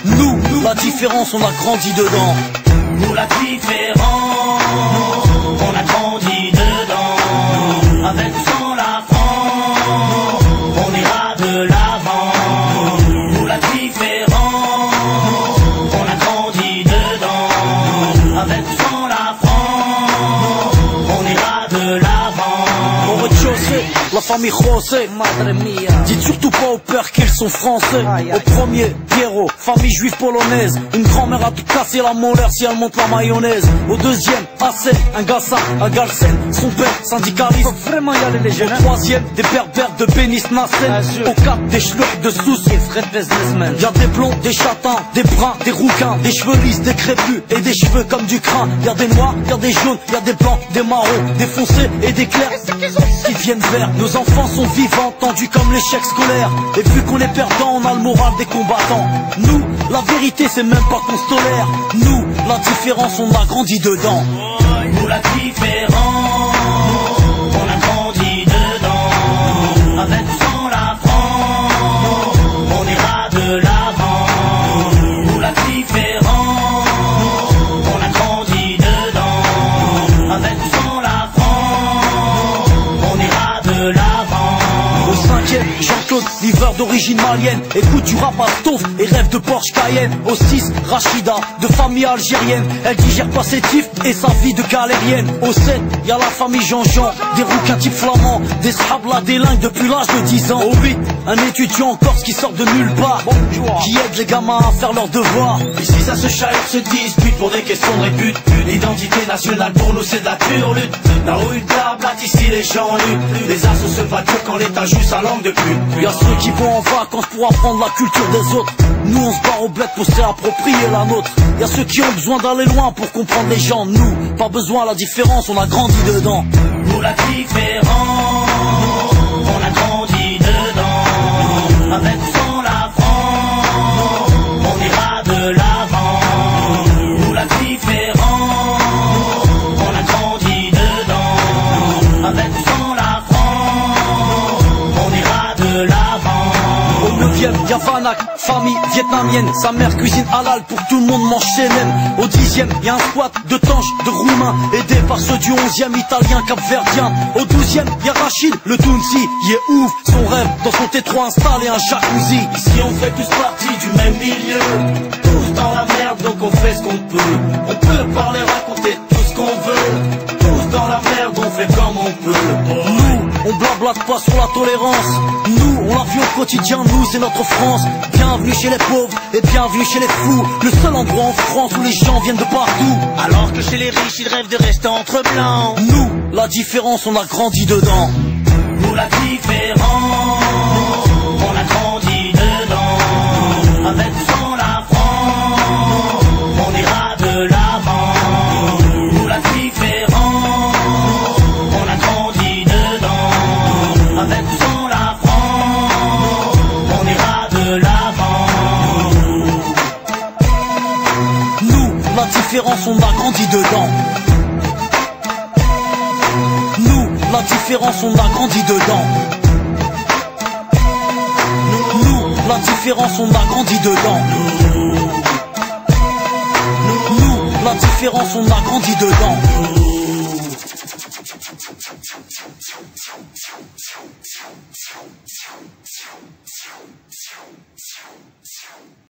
Nous, la différence, on a grandi dedans. Nous, la différence, on a grandi dedans. Avec ou sans la France, on ira de l'avant. Nous, la différence, on a grandi dedans. Avec ou sans la France, on ira de l'avant. Au rez-de-chaussée, la famille José, madre mia. Dites surtout pas au père qu'ils sont français. Au premier, Pierrot, famille juive polonaise. Une grand-mère a pu casser la molaire si elle monte la mayonnaise. Au deuxième, Hassan, un Gassan, un Galsen. Son père, syndicaliste. Faut vraiment y aller les jeunes. Au troisième, des berbères de Bénis Nassen. Au quatre, des schlurks de Sousse. Y'a des blonds, des châtains, des bruns, des rouquins, des cheveux lisses, des crépus et des cheveux comme du crin. Y'a des noirs, y'a des jaunes, y'a des blancs, des marrons, des foncés et des clairs qui viennent verts. Nos enfants sont vivants, tendus comme l'échec scolaire. Et vu qu'on est perdant, on a le moral des combattants. Nous, la vérité c'est même pas qu'on se tolère. Nous, la différence on a grandi dedans. Nous, la différence, on a grandi dedans. Avec ou sans la France, on ira de l'avant. Nous, la différence, on a grandi dedans. Avec ou sans la France, on ira de l'avant. Au cinquième, Jean-Claude, livreur d'origine malienne. Écoute du rap à Stauff et rêve de Porsche Cayenne. Au 6, Rachida, de famille algérienne. Elle digère pas ses tifs et sa vie de galérienne. Au 7, y'a la famille Jean-Jean, des rouquins type flamands, des shablas délingues depuis l'âge de 10 ans. Au 8, un étudiant en Corse qui sort de nulle part, qui aide les gamins à faire leurs devoirs. Ici ça se chahute, se dispute pour des questions de répute. L'identité nationale pour nous c'est de la pure lutte. Là où une blablatent ici les gens luttent. Les assos se voiturent quand l'État joue sa langue de pute. Y'a ceux qui vont en vacances pour apprendre la culture des autres. Nous on se barre au bled pour se réapproprier la nôtre. Y'a ceux qui ont besoin d'aller loin pour comprendre les gens. Nous, pas besoin, la différence, on a grandi dedans. Nous, la différence, on a grandi dedans. Avec ou sans la France, on ira de l'avant. Nous, la différence, on a grandi dedans. Avec ou sans la France, on ira de l'avant. Au 9e, y'a Vanak, famille vietnamienne. Sa mère cuisine halal pour tout le monde mange chez même. Au 10e, y'a un squat de tanches, de roumains, aidé par ceux du 11e, italien, capverdien. Au 12e, y'a Rachid, le Tounsi, y est ouf. Son rêve, dans son T3 installé un jacuzzi. Ici on fait tous partie du même milieu. Tous dans la merde donc on fait ce qu'on peut. On peut parler, raconter tout ce qu'on veut. Tous dans la merde on fait comme on peut. Nous, on blablate pas sur la tolérance. Nous, on la vit au quotidien, nous c'est notre France. Bienvenue chez les pauvres et bienvenue chez les fous. Le seul endroit en France où les gens viennent de partout. Alors que chez les riches ils rêvent de rester entre blancs. Nous, la différence, on a grandi dedans. Nous, la différence, on a grandi dedans. Avec ou sans la France, on ira de l'avant. Nous, la différence, on a grandi dedans. Avec ou sans la France, on ira de l'avant. Nous, la différence, on a grandi dedans. Nous, la différence, on a grandi dedans. Nous, la différence, on a grandi dedans. Nous, la différence, on a grandi dedans.